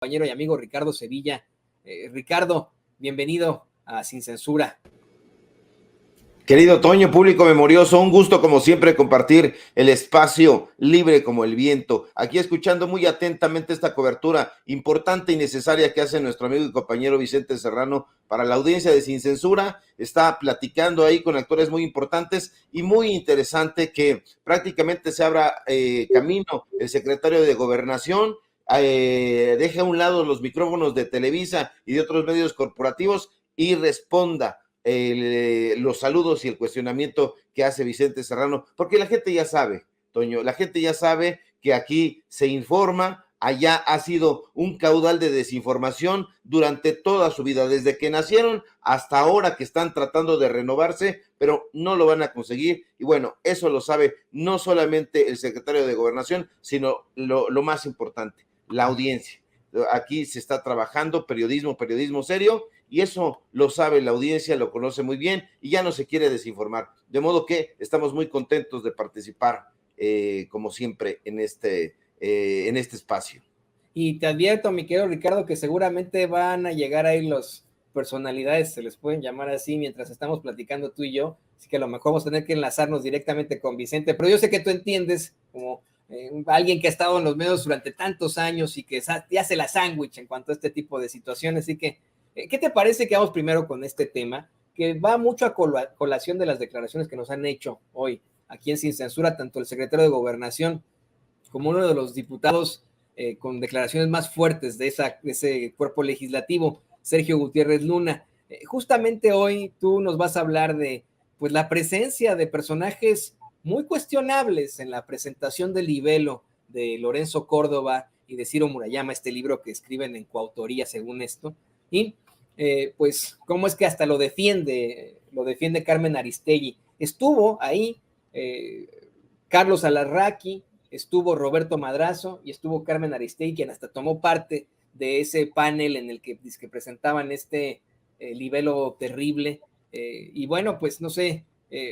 compañero y amigo Ricardo Sevilla. Ricardo, bienvenido a Sin Censura. Querido Toño, público memorioso, un gusto como siempre compartir el espacio libre como el viento. Aquí escuchando muy atentamente esta cobertura importante y necesaria que hace nuestro amigo y compañero Vicente Serrano para la audiencia de Sin Censura. Está platicando ahí con actores muy importantes y muy interesante que prácticamente se abra camino el secretario de Gobernación. Deje a un lado los micrófonos de Televisa y de otros medios corporativos y responda los saludos y el cuestionamiento que hace Vicente Serrano, porque la gente ya sabe, Toño, la gente ya sabe que aquí se informa. Allá ha sido un caudal de desinformación durante toda su vida, desde que nacieron hasta ahora que están tratando de renovarse, pero no lo van a conseguir. Y bueno, eso lo sabe no solamente el secretario de Gobernación, sino lo más importante, la audiencia. Aquí se está trabajando periodismo serio, y eso lo sabe la audiencia, lo conoce muy bien y ya no se quiere desinformar. De modo que estamos muy contentos de participar, como siempre, en este espacio. Y te advierto, mi querido Ricardo, que seguramente van a llegar ahí los personalidades, se les pueden llamar así, mientras estamos platicando tú y yo, así que a lo mejor vamos a tener que enlazarnos directamente con Vicente, pero yo sé que tú entiendes como alguien que ha estado en los medios durante tantos años y que ya hace la sándwich en cuanto a este tipo de situaciones, así que ¿qué te parece que vamos primero con este tema? Que va mucho a colación de las declaraciones que nos han hecho hoy aquí en Sin Censura, tanto el secretario de Gobernación como uno de los diputados con declaraciones más fuertes de ese cuerpo legislativo, Sergio Gutiérrez Luna. Justamente hoy tú nos vas a hablar de pues, la presencia de personajes muy cuestionables en la presentación del libelo de Lorenzo Córdoba y de Ciro Murayama, este libro que escriben en coautoría según esto, y pues cómo es que hasta lo defiende Carmen Aristegui. Estuvo ahí Carlos Alarraqui, estuvo Roberto Madrazo y estuvo Carmen Aristegui, quien hasta tomó parte de ese panel en el que presentaban este libelo terrible. Y bueno, pues no sé,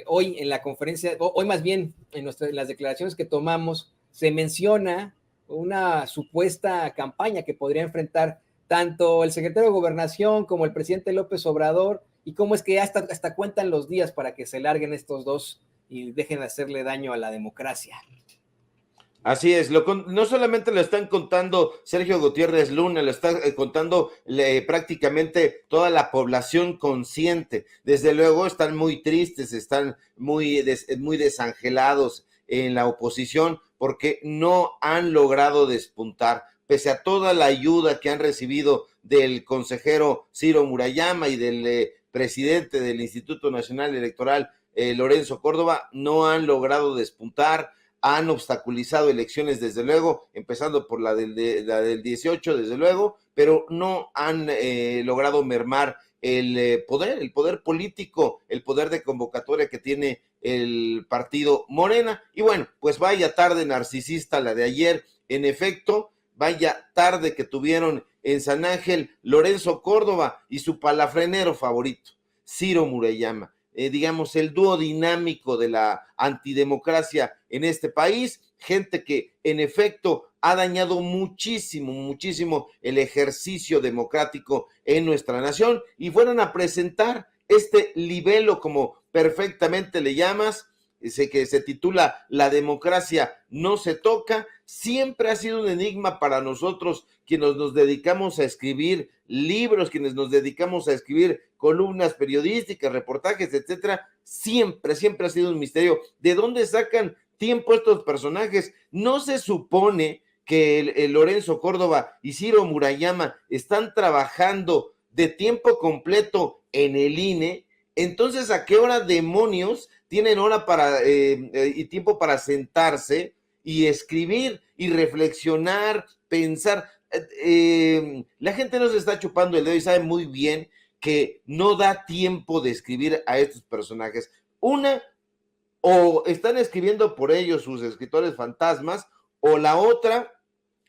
hoy en la conferencia, hoy más bien en las declaraciones que tomamos, se menciona una supuesta campaña que podría enfrentar tanto el secretario de Gobernación como el presidente López Obrador, y cómo es que hasta cuentan los días para que se larguen estos dos y dejen de hacerle daño a la democracia. Así es, no solamente lo están contando Sergio Gutiérrez Luna, lo está contando prácticamente toda la población consciente. Desde luego están muy tristes, están muy desangelados en la oposición porque no han logrado despuntar, pese a toda la ayuda que han recibido del consejero Ciro Murayama y del presidente del Instituto Nacional Electoral, Lorenzo Córdoba, no han logrado despuntar. Han obstaculizado elecciones, desde luego, empezando por la del 18, desde luego, pero no han logrado mermar el poder político, el poder de convocatoria que tiene el partido Morena. Y bueno, pues vaya tarde narcisista la de ayer, en efecto, vaya tarde que tuvieron en San Ángel Lorenzo Córdoba y su palafrenero favorito, Ciro Murayama. Digamos, el dúo dinámico de la antidemocracia en este país, gente que en efecto ha dañado muchísimo el ejercicio democrático en nuestra nación, y fueron a presentar este libelo, como perfectamente le llamas, que se titula La democracia no se toca. Siempre ha sido un enigma para nosotros, quienes nos dedicamos a escribir libros, quienes nos dedicamos a escribir columnas periodísticas, reportajes, etcétera. Siempre ha sido un misterio. ¿De dónde sacan tiempo estos personajes? ¿No se supone que el Lorenzo Córdoba y Ciro Murayama están trabajando de tiempo completo en el INE? Entonces, ¿a qué hora demonios tienen hora y tiempo para sentarse y escribir y reflexionar, pensar? La gente no se está chupando el dedo y sabe muy bien que no da tiempo de escribir a estos personajes. O están escribiendo por ellos sus escritores fantasmas, o la otra,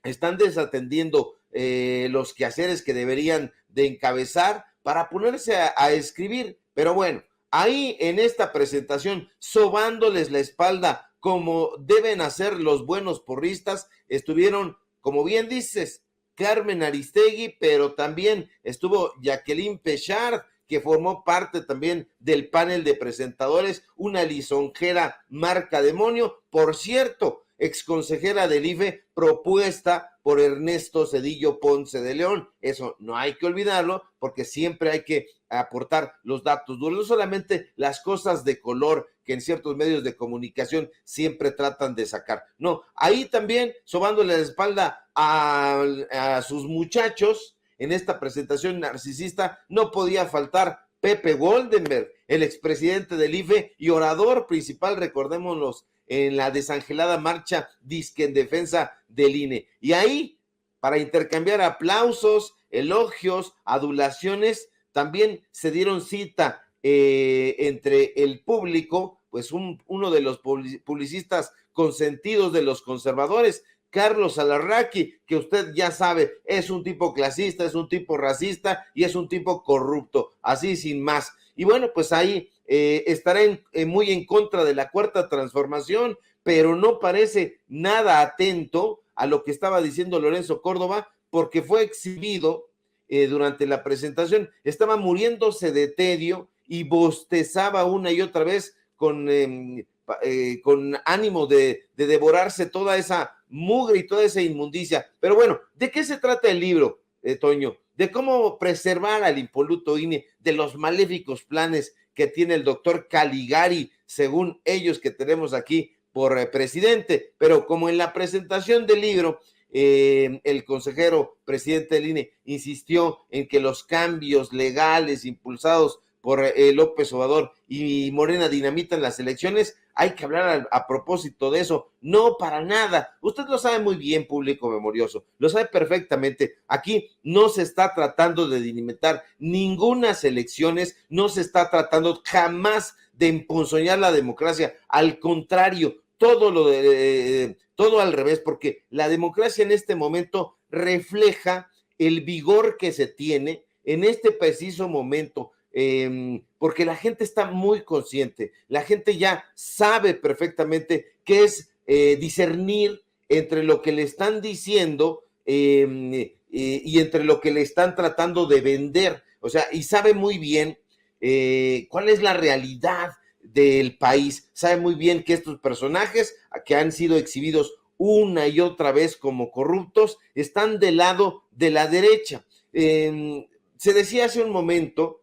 están desatendiendo los quehaceres que deberían de encabezar para ponerse a escribir. Pero bueno, ahí en esta presentación, sobándoles la espalda como deben hacer los buenos porristas, estuvieron, como bien dices, Carmen Aristegui, pero también estuvo Jacqueline Pechard, que formó parte también del panel de presentadores, una lisonjera marca demonio, por cierto, exconsejera del IFE, propuesta por Ernesto Zedillo Ponce de León. Eso no hay que olvidarlo, porque siempre hay que aportar los datos duros, no solamente las cosas de color que en ciertos medios de comunicación siempre tratan de sacar. No, ahí también sobándole la espalda a sus muchachos. En esta presentación narcisista no podía faltar Pepe Goldenberg, el expresidente del IFE y orador principal, recordémoslos, en la desangelada marcha disque en defensa del INE. Y ahí, para intercambiar aplausos, elogios, adulaciones, también se dieron cita entre el público, pues uno de los publicistas consentidos de los conservadores, Carlos Alarraqui, que usted ya sabe, es un tipo clasista, es un tipo racista y es un tipo corrupto, así sin más. Y bueno, pues ahí estará muy en contra de la Cuarta Transformación, pero no parece nada atento a lo que estaba diciendo Lorenzo Córdoba, porque fue exhibido durante la presentación, estaba muriéndose de tedio y bostezaba una y otra vez con ánimo de devorarse toda esa mugre y toda esa inmundicia. Pero bueno, ¿de qué se trata el libro, Toño? De cómo preservar al impoluto INE, de los maléficos planes que tiene el doctor Caligari, según ellos que tenemos aquí por presidente. Pero como en la presentación del libro, el consejero presidente del INE insistió en que los cambios legales impulsados por López Obrador y Morena dinamitan las elecciones, hay que hablar a propósito de eso. No, para nada. Usted lo sabe muy bien, público memorioso, lo sabe perfectamente. Aquí no se está tratando de dinamitar ninguna elecciones, no se está tratando jamás de emponzoñar la democracia. Al contrario, todo al revés, porque la democracia en este momento refleja el vigor que se tiene en este preciso momento. Porque la gente está muy consciente, la gente ya sabe perfectamente qué es discernir entre lo que le están diciendo y entre lo que le están tratando de vender, o sea, y sabe muy bien cuál es la realidad del país, sabe muy bien que estos personajes que han sido exhibidos una y otra vez como corruptos están del lado de la derecha. Se decía hace un momento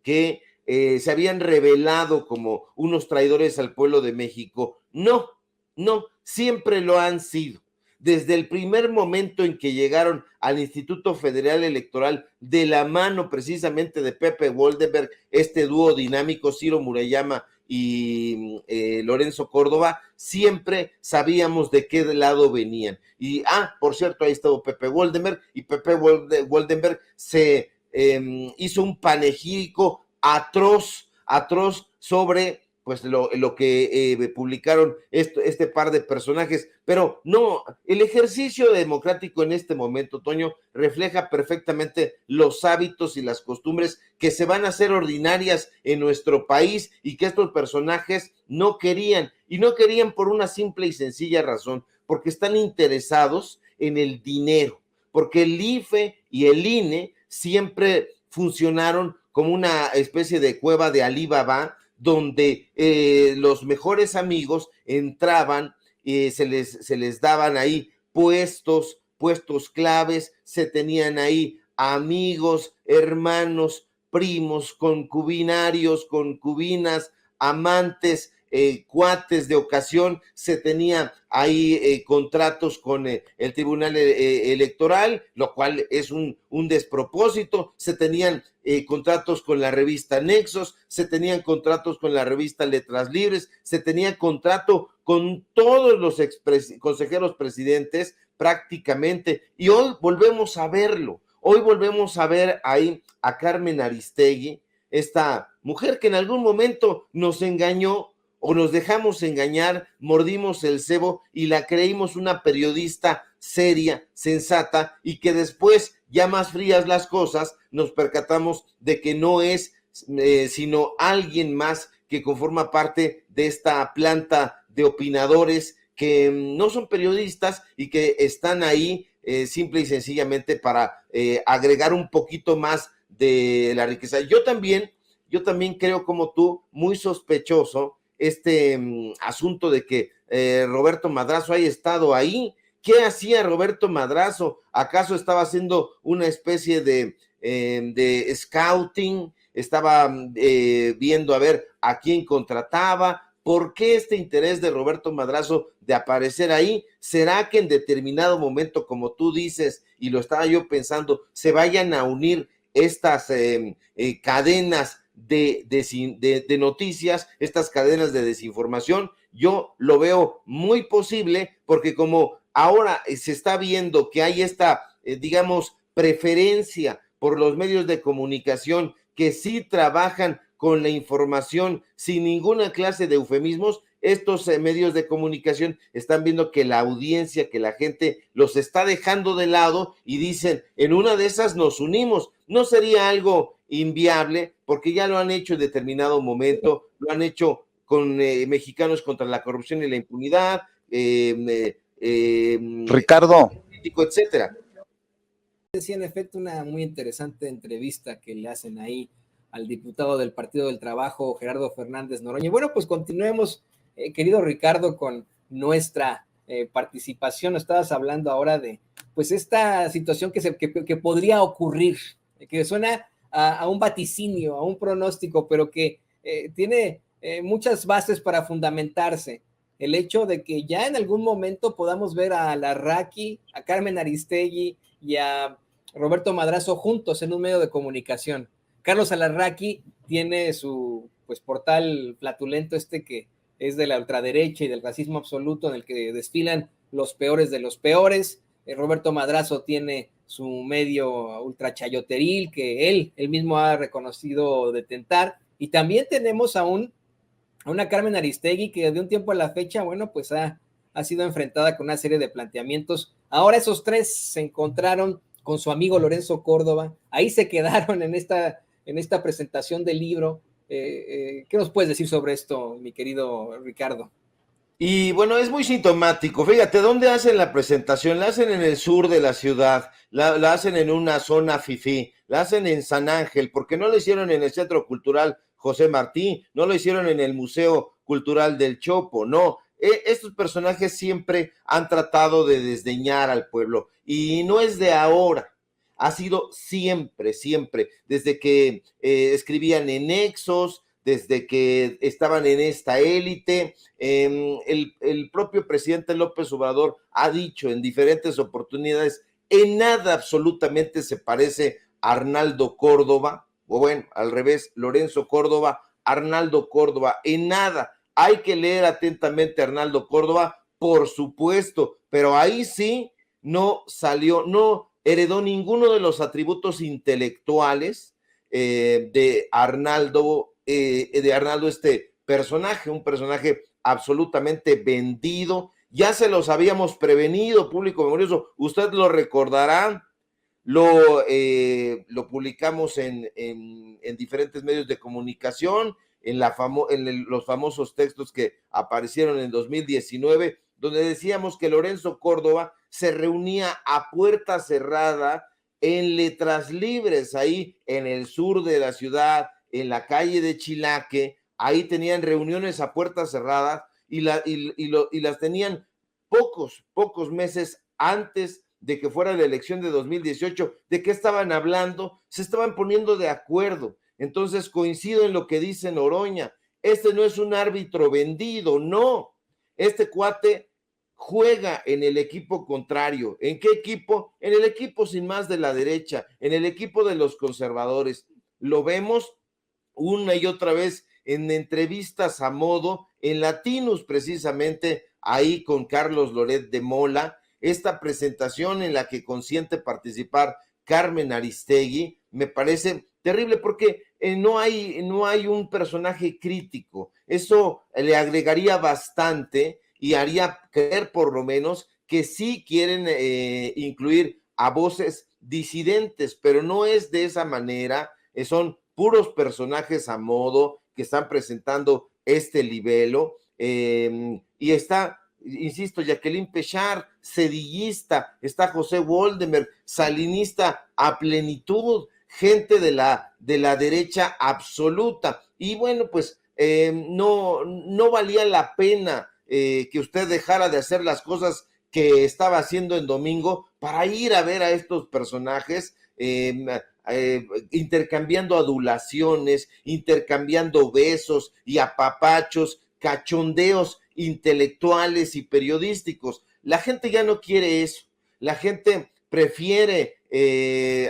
que se habían revelado como unos traidores al pueblo de México. No, siempre lo han sido. Desde el primer momento en que llegaron al Instituto Federal Electoral de la mano precisamente de Pepe Goldenberg, este dúo dinámico, Ciro Murayama y Lorenzo Córdoba, siempre sabíamos de qué lado venían. Y, por cierto, ahí estaba Pepe Goldenberg, y Pepe Goldenberg se hizo un panegírico atroz sobre pues lo que publicaron este par de personajes, pero no, el ejercicio democrático en este momento, Toño, refleja perfectamente los hábitos y las costumbres que se van a hacer ordinarias en nuestro país y que estos personajes no querían, y no querían por una simple y sencilla razón, porque están interesados en el dinero, porque el IFE y el INE siempre funcionaron como una especie de cueva de Alí Baba, donde los mejores amigos entraban, se les daban ahí puestos claves, se tenían ahí amigos, hermanos, primos, concubinarios, concubinas, amantes, cuates de ocasión, se tenía ahí contratos con el Tribunal Electoral, lo cual es un despropósito, se tenían contratos con la revista Nexos, se tenían contratos con la revista Letras Libres, se tenía contrato con todos los consejeros presidentes prácticamente, y hoy volvemos a verlo, hoy volvemos a ver ahí a Carmen Aristegui, esta mujer que en algún momento nos engañó, o nos dejamos engañar, mordimos el cebo y la creímos una periodista seria, sensata, y que después, ya más frías las cosas, nos percatamos de que no es sino alguien más que conforma parte de esta planta de opinadores que no son periodistas y que están ahí simple y sencillamente para agregar un poquito más de la riqueza. Yo también creo como tú, muy sospechoso asunto de que Roberto Madrazo haya estado ahí. ¿Qué hacía Roberto Madrazo? ¿Acaso estaba haciendo una especie de scouting? ¿Estaba viendo a ver a quién contrataba? ¿Por qué este interés de Roberto Madrazo de aparecer ahí? ¿Será que en determinado momento, como tú dices, y lo estaba yo pensando, se vayan a unir estas cadenas de noticias, estas cadenas de desinformación? Yo lo veo muy posible, porque como ahora se está viendo que hay esta, digamos, preferencia por los medios de comunicación que sí trabajan con la información sin ninguna clase de eufemismos, estos medios de comunicación están viendo que la audiencia, que la gente los está dejando de lado y dicen, en una de esas nos unimos. ¿No sería algo inviable? Porque ya lo han hecho en determinado momento, lo han hecho con Mexicanos contra la Corrupción y la Impunidad, Ricardo, etcétera. Sí, en efecto, una muy interesante entrevista que le hacen ahí al diputado del Partido del Trabajo, Gerardo Fernández Noroña. Y bueno, pues continuemos, querido Ricardo, con nuestra participación. Estabas hablando ahora de pues esta situación que podría ocurrir, que suena a un vaticinio, a un pronóstico, pero que tiene muchas bases para fundamentarse. El hecho de que ya en algún momento podamos ver a Larraqui, a Carmen Aristegui y a Roberto Madrazo juntos en un medio de comunicación. Carlos Alarraqui tiene su pues portal flatulento que es de la ultraderecha y del racismo absoluto, en el que desfilan los peores de los peores. Roberto Madrazo tiene su medio ultrachayoteril que él mismo ha reconocido detentar. Y también tenemos a una Carmen Aristegui que de un tiempo a la fecha, bueno, pues ha sido enfrentada con una serie de planteamientos. Ahora esos tres se encontraron con su amigo Lorenzo Córdoba, ahí se quedaron en esta presentación del libro. ¿Qué nos puedes decir sobre esto, mi querido Ricardo? Y bueno, es muy sintomático. Fíjate, ¿dónde hacen la presentación? La hacen en el sur de la ciudad, la hacen en una zona fifí, la hacen en San Ángel, porque no lo hicieron en el Centro Cultural José Martí, no lo hicieron en el Museo Cultural del Chopo, no. Estos personajes siempre han tratado de desdeñar al pueblo, y no es de ahora, ha sido siempre, siempre, desde que escribían en Nexos, desde que estaban en esta élite. El propio presidente López Obrador ha dicho en diferentes oportunidades, en nada absolutamente se parece a Arnaldo Córdoba, o bueno, al revés, Lorenzo Córdoba, Arnaldo Córdoba, en nada. Hay que leer atentamente a Arnaldo Córdoba, por supuesto, pero ahí sí no salió, no heredó ninguno de los atributos intelectuales de Arnaldo, este personaje, un personaje absolutamente vendido. Ya se los habíamos prevenido, público memorioso, usted lo recordará, lo publicamos en diferentes medios de comunicación, en los famosos textos que aparecieron en 2019, donde decíamos que Lorenzo Córdoba se reunía a puerta cerrada en Letras Libres, ahí en el sur de la ciudad, en la calle de Chilaque. Ahí tenían reuniones a puerta cerrada y las tenían pocos meses antes de que fuera la elección de 2018. ¿De qué estaban hablando? Se estaban poniendo de acuerdo. Entonces coincido en lo que dice Noroña. Este no es un árbitro vendido, no. Este cuate juega en el equipo contrario. ¿En qué equipo? En el equipo sin más de la derecha, en el equipo de los conservadores. Lo vemos una y otra vez en entrevistas a modo, en Latinus precisamente, ahí con Carlos Loret de Mola, esta presentación en la que consiente participar Carmen Aristegui, me parece terrible porque no hay un personaje crítico. Eso le agregaría bastante y haría creer por lo menos que sí quieren incluir a voces disidentes, pero no es de esa manera. Son puros personajes a modo que están presentando este libelo, y está insisto, Jacqueline Pechard, cedillista, está José Woldemar, salinista a plenitud, gente de la derecha absoluta. Y bueno, pues no valía la pena que usted dejara de hacer las cosas que estaba haciendo en domingo para ir a ver a estos personajes intercambiando adulaciones, intercambiando besos y apapachos, cachondeos intelectuales y periodísticos. La gente ya no quiere eso. La gente prefiere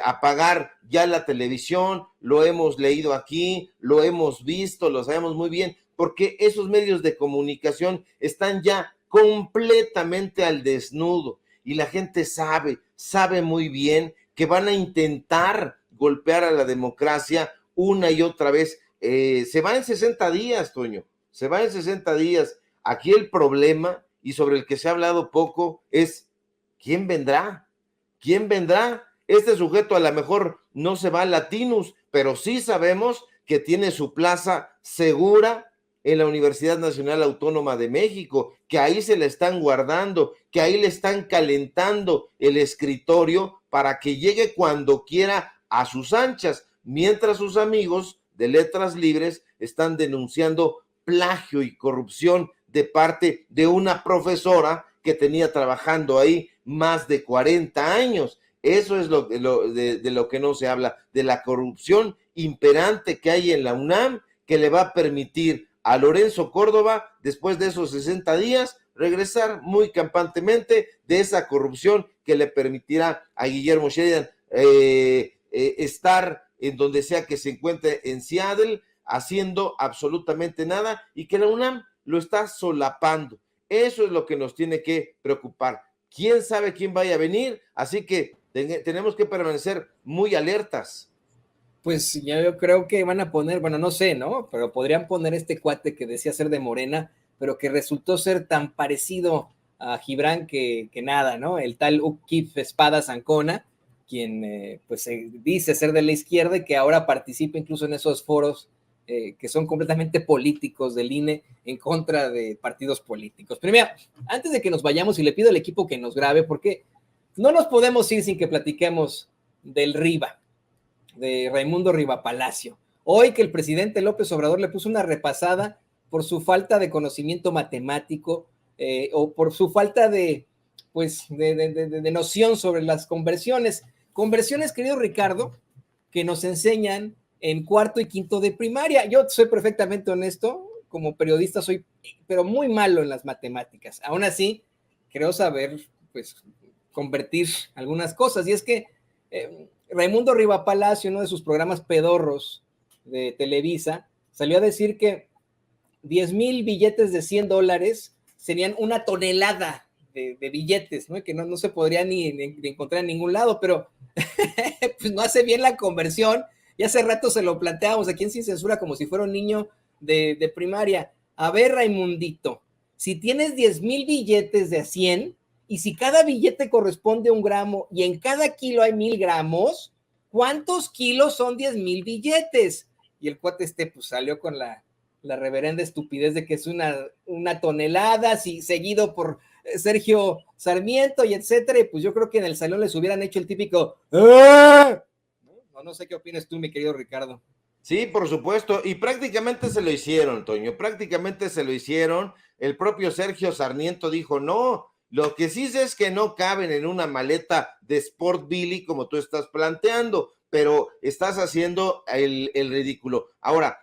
apagar ya la televisión, lo hemos leído aquí, lo hemos visto, lo sabemos muy bien, porque esos medios de comunicación están ya completamente al desnudo y la gente sabe muy bien que van a intentar golpear a la democracia una y otra vez. Se va en 60 días, Toño, se va en 60 días. Aquí el problema, y sobre el que se ha hablado poco, es ¿quién vendrá? ¿Quién vendrá? Este sujeto a lo mejor no se va a Latinus, pero sí sabemos que tiene su plaza segura en la Universidad Nacional Autónoma de México, que ahí se le están guardando, que ahí le están calentando el escritorio para que llegue cuando quiera a sus anchas, mientras sus amigos de Letras Libres están denunciando plagio y corrupción de parte de una profesora que tenía trabajando ahí más de 40 años. Eso es de lo que no se habla, de la corrupción imperante que hay en la UNAM, que le va a permitir a Lorenzo Córdoba, después de esos 60 días, regresar muy campantemente de esa corrupción que le permitirá a Guillermo Sheridan estar en donde sea que se encuentre en Seattle, haciendo absolutamente nada, y que la UNAM lo está solapando. Eso es lo que nos tiene que preocupar. ¿Quién sabe quién vaya a venir? Así que tenemos que permanecer muy alertas. Pues yo creo que van a poner, bueno, no sé, ¿no? Pero podrían poner este cuate que decía ser de Morena, pero que resultó ser tan parecido a Gibran que nada, ¿no? El tal Ukip Espadas Ancona, quien pues dice ser de la izquierda y que ahora participa incluso en esos foros que son completamente políticos del INE en contra de partidos políticos. Pero mira, antes de que nos vayamos, y le pido al equipo que nos grabe, porque no nos podemos ir sin que platiquemos del Riva, de Raimundo Rivapalacio. Hoy que el presidente López Obrador le puso una repasada por su falta de conocimiento matemático o por su falta de, pues, de noción sobre las conversiones. Conversiones, querido Ricardo, que nos enseñan en cuarto y quinto de primaria. Yo soy perfectamente honesto, como periodista soy, pero muy malo en las matemáticas. Aún así, creo saber, pues, convertir algunas cosas. Y es que Raimundo Rivapalacio, uno de sus programas pedorros de Televisa, salió a decir que 10,000 billetes de $100 serían una tonelada de billetes, ¿no? Que no se podría ni encontrar en ningún lado, pero pues no hace bien la conversión. Y hace rato se lo planteábamos aquí en Sin Censura como si fuera un niño de primaria. A ver, Raimundito, si tienes 10,000 billetes de 100 y si cada billete corresponde a 1 gramo y en cada kilo hay 1,000 gramos, ¿cuántos kilos son 10,000 billetes? Y el cuate pues salió con la reverenda estupidez de que es una tonelada, seguido por Sergio Sarmiento y etcétera. Y pues yo creo que en el salón les hubieran hecho el típico ¡ah! No sé qué opinas tú, mi querido Ricardo. Sí, por supuesto, y prácticamente se lo hicieron, Toño, prácticamente se lo hicieron. El propio Sergio Sarmiento dijo, no, lo que sí sé es que no caben en una maleta de Sport Billy como tú estás planteando, pero estás haciendo el ridículo. Ahora,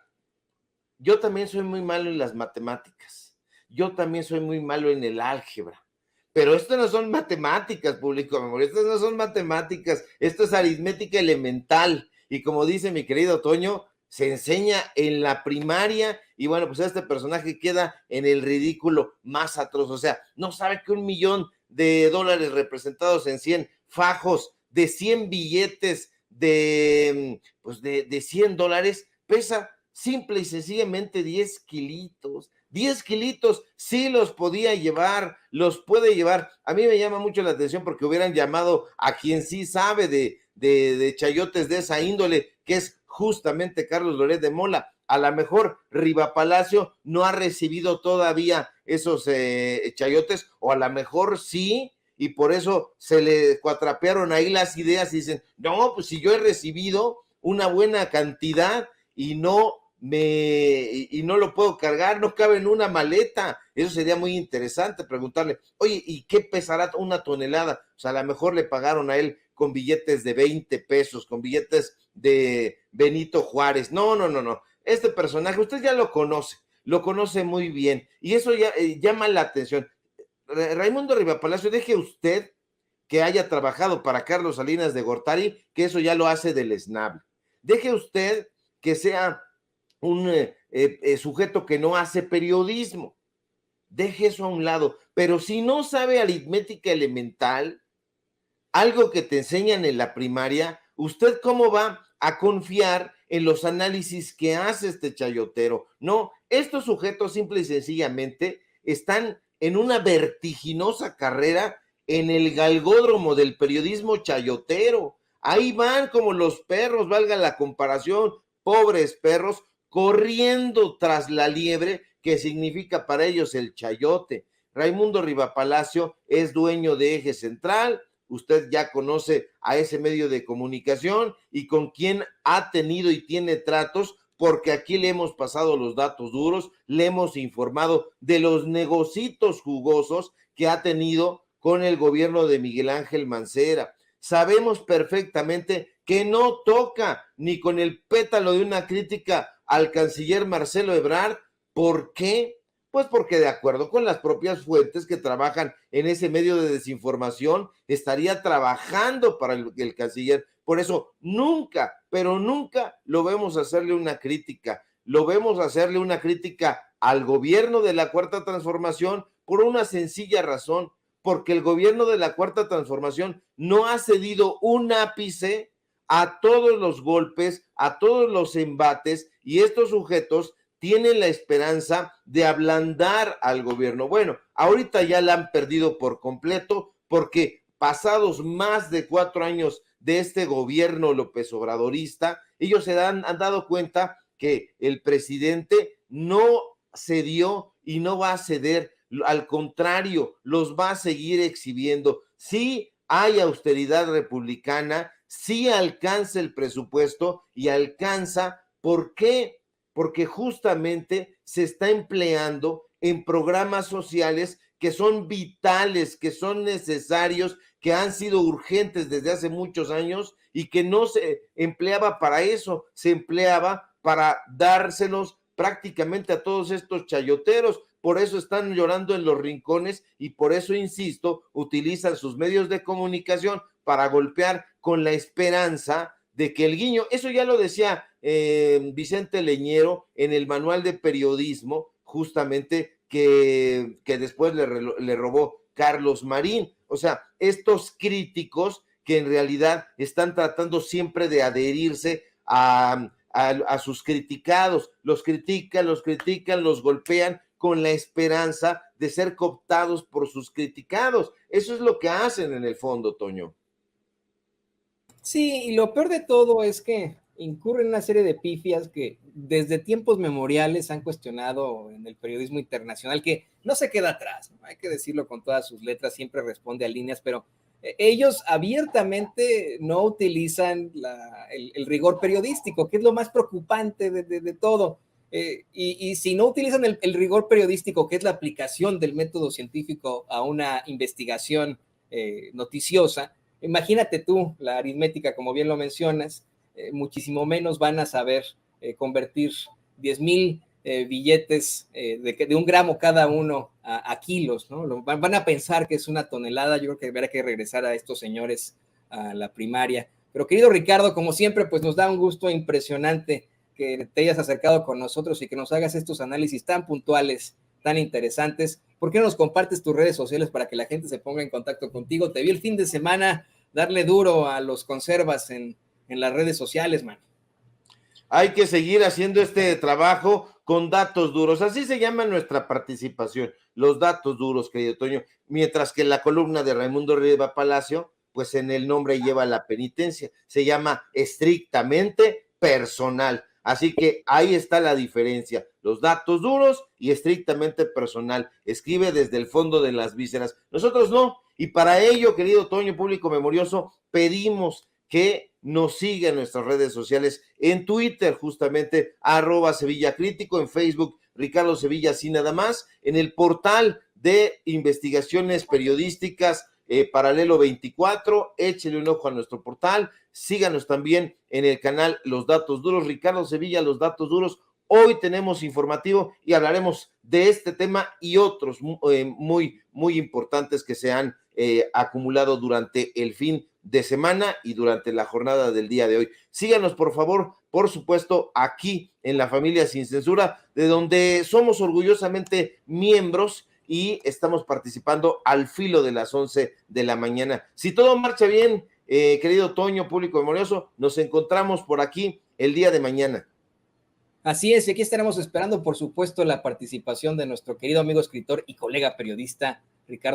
yo también soy muy malo en las matemáticas, yo también soy muy malo en el álgebra, pero esto no son matemáticas, público de memoria, estas no son matemáticas, esto es aritmética elemental, y como dice mi querido Toño, se enseña en la primaria, y bueno, pues este personaje queda en el ridículo más atroz. O sea, no sabe que $1,000,000 representados en 100 fajos de 100 billetes de $100 pesa simple y sencillamente 10 kilitos. 10 kilitos sí los podía llevar, los puede llevar. A mí me llama mucho la atención porque hubieran llamado a quien sí sabe de chayotes de esa índole, que es justamente Carlos Loret de Mola. a lo mejor Riva Palacio no ha recibido todavía esos chayotes, o a lo mejor sí, y por eso se le cuatrapearon ahí las ideas y dicen, no, pues si yo he recibido una buena cantidad y no lo puedo cargar, no cabe en una maleta. Eso sería muy interesante preguntarle, oye, ¿y qué pesará una tonelada? O sea, a lo mejor le pagaron a él con billetes de 20 pesos, con billetes de Benito Juárez. No. Este personaje usted ya lo conoce muy bien, y eso ya llama la atención. Raimundo Rivapalacio, deje usted que haya trabajado para Carlos Salinas de Gortari, que eso ya lo hace del esnable. Deje usted que sea un sujeto que no hace periodismo. Deje eso a un lado. Pero si no sabe aritmética elemental, algo que te enseñan en la primaria, ¿usted cómo va a confiar en los análisis que hace este chayotero? No, estos sujetos simple y sencillamente están en una vertiginosa carrera en el galgódromo del periodismo chayotero. Ahí van como los perros, valga la comparación, pobres perros, corriendo tras la liebre, que significa para ellos el chayote. Raimundo Rivapalacio es dueño de Eje Central. Usted ya conoce a ese medio de comunicación y con quien ha tenido y tiene tratos, porque aquí le hemos pasado los datos duros, le hemos informado de los negocitos jugosos que ha tenido con el gobierno de Miguel Ángel Mancera. Sabemos perfectamente que no toca ni con el pétalo de una crítica al canciller Marcelo Ebrard. ¿Por qué? Pues porque de acuerdo con las propias fuentes que trabajan en ese medio de desinformación, estaría trabajando para el canciller. Por eso nunca, pero nunca lo vemos hacerle una crítica. Lo vemos hacerle una crítica al gobierno de la Cuarta Transformación por una sencilla razón, porque el gobierno de la Cuarta Transformación no ha cedido un ápice a todos los golpes, a todos los embates, y estos sujetos tienen la esperanza de ablandar al gobierno. Bueno, ahorita ya la han perdido por completo, porque pasados más de 4 años de este gobierno López Obradorista, ellos han dado cuenta que el presidente no cedió y no va a ceder, al contrario, los va a seguir exhibiendo. Sí hay austeridad republicana, sí alcanza el presupuesto y alcanza. ¿Por qué? Porque justamente se está empleando en programas sociales que son vitales, que son necesarios, que han sido urgentes desde hace muchos años, y que no se empleaba para eso, se empleaba para dárselos prácticamente a todos estos chayoteros. Por eso están llorando en los rincones, y por eso, insisto, utilizan sus medios de comunicación para golpear con la esperanza de que el guiño, eso ya lo decía Vicente Leñero en el manual de periodismo, justamente, que después le robó Carlos Marín. O sea, estos críticos que en realidad están tratando siempre de adherirse a sus criticados, los critican, los golpean con la esperanza de ser cooptados por sus criticados. Eso es lo que hacen en el fondo, Toño. Sí, y lo peor de todo es que incurren en una serie de pifias que desde tiempos memoriales han cuestionado en el periodismo internacional, que no se queda atrás, ¿no? Hay que decirlo con todas sus letras, siempre responde a líneas, pero ellos abiertamente no utilizan el rigor periodístico, que es lo más preocupante de todo. Y si no utilizan el rigor periodístico, que es la aplicación del método científico a una investigación noticiosa, imagínate tú la aritmética, como bien lo mencionas, muchísimo menos van a saber convertir 10,000 billetes de 1 gramo cada uno a kilos, ¿no? Van a pensar que es una tonelada. Yo creo que habrá que regresar a estos señores a la primaria. Pero querido Ricardo, como siempre, pues nos da un gusto impresionante que te hayas acercado con nosotros y que nos hagas estos análisis tan puntuales, tan interesantes. ¿Por qué no nos compartes tus redes sociales para que la gente se ponga en contacto contigo? Te vi el fin de semana darle duro a los conservas en las redes sociales, man. Hay que seguir haciendo este trabajo con datos duros. Así se llama nuestra participación, los datos duros, querido Toño. Mientras que la columna de Raimundo Rivapalacio, pues en el nombre lleva la penitencia. Se llama estrictamente personal. Así que ahí está la diferencia, los datos duros y estrictamente personal. Escribe desde el fondo de las vísceras. Nosotros no. Y para ello, querido Toño, público memorioso, pedimos que nos siga en nuestras redes sociales, en Twitter justamente, @Sevilla Crítico, en Facebook, Ricardo Sevilla, así nada más, en el portal de investigaciones periodísticas, Paralelo 24, échele un ojo a nuestro portal, síganos también en el canal Los Datos Duros, Ricardo Sevilla, Los Datos Duros. Hoy tenemos informativo y hablaremos de este tema y otros muy, muy importantes que se han acumulado durante el fin de semana y durante la jornada del día de hoy. Síganos, por favor, por supuesto, aquí en La Familia Sin Censura, de donde somos orgullosamente miembros y estamos participando al filo de las 11 de la mañana. Si todo marcha bien, querido Toño, público memorioso, nos encontramos por aquí el día de mañana. Así es, y aquí estaremos esperando, por supuesto, la participación de nuestro querido amigo escritor y colega periodista Ricardo